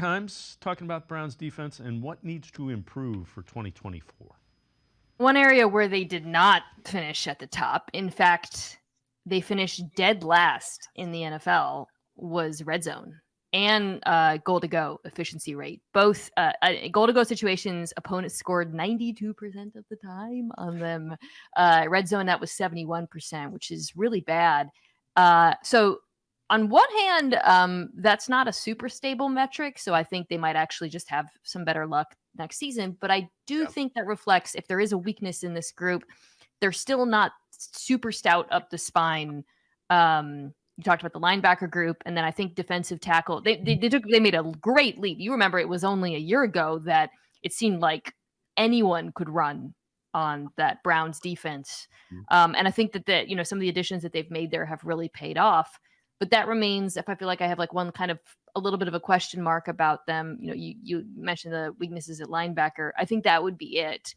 Kimes talking about Browns defense and what needs to improve for 2024. One area where they did not finish at the top, in fact, they finished dead last in the NFL, was red zone and goal to go efficiency rate. Both goal to go situations, opponents scored 92% of the time on them. Red zone, that was 71%, which is really bad. So on one hand, that's not a super stable metric, so I think they might actually just have some better luck next season. But I do think that reflects if there is a weakness in this group, they're still not super stout up the spine. You talked about the linebacker group, and then I think defensive tackle. They made a great leap. You remember it was only a year ago that it seemed like anyone could run on that Browns defense, and I think that some of the additions that they've made there have really paid off. But that remains, if I feel like I have like one kind of a little bit of a question mark about them. You mentioned the weaknesses at linebacker. I think that would be it.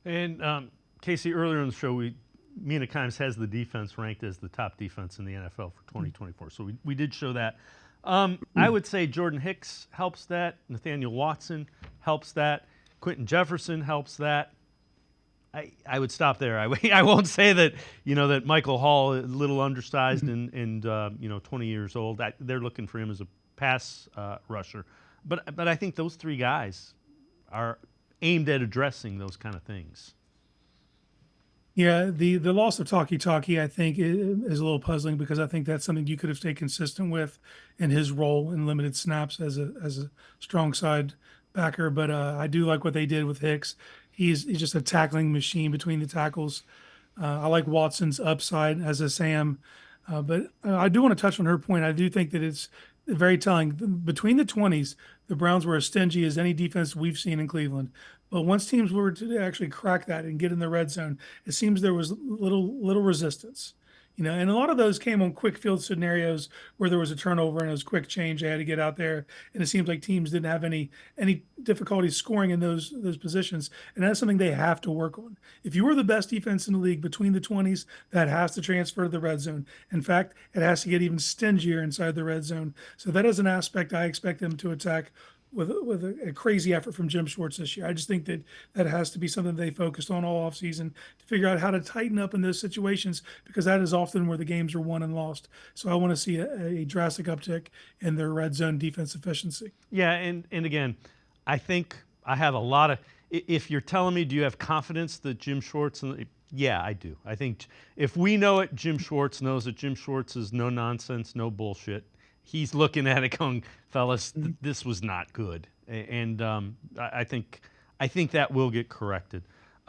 And Casey, earlier in the show, Mina Kimes has the defense ranked as the top defense in the NFL for 2024. So we did show that. I would say Jordan Hicks helps that. Nathaniel Watson helps that. Quentin Jefferson helps that. I would stop there. I won't say that that Michael Hall is a little undersized and 20 years old. They're looking for him as a pass rusher, but I think those three guys are aimed at addressing those kind of things. Yeah, the loss of Talkie I think is a little puzzling because I think that's something you could have stayed consistent with in his role in limited snaps as a strong side backer. But I do like what they did with Hicks. He's just a tackling machine between the tackles. I like Watson's upside as a Sam, but I do want to touch on her point. I do think that it's very telling. Between the 20s, the Browns were as stingy as any defense we've seen in Cleveland. But once teams were to actually crack that and get in the red zone, it seems there was little resistance. And a lot of those came on quick field scenarios where there was a turnover and it was quick change. They had to get out there, and it seems like teams didn't have any difficulty scoring in those positions, and that's something they have to work on. If you were the best defense in the league between the 20s, that has to transfer to the red zone. In fact, it has to get even stingier inside the red zone. So that is an aspect I expect them to attack with a crazy effort from Jim Schwartz this year. I just think that has to be something they focused on all offseason to figure out how to tighten up in those situations, because that is often where the games are won and lost. So I want to see a drastic uptick in their red zone defense efficiency. Yeah, and again, I think I have a lot of. If you're telling me, do you have confidence that Jim Schwartz? Yeah, I do. I think if we know it, Jim Schwartz knows that Jim Schwartz is no nonsense, no bullshit. He's looking at it going, fellas, this was not good, and I think that will get corrected.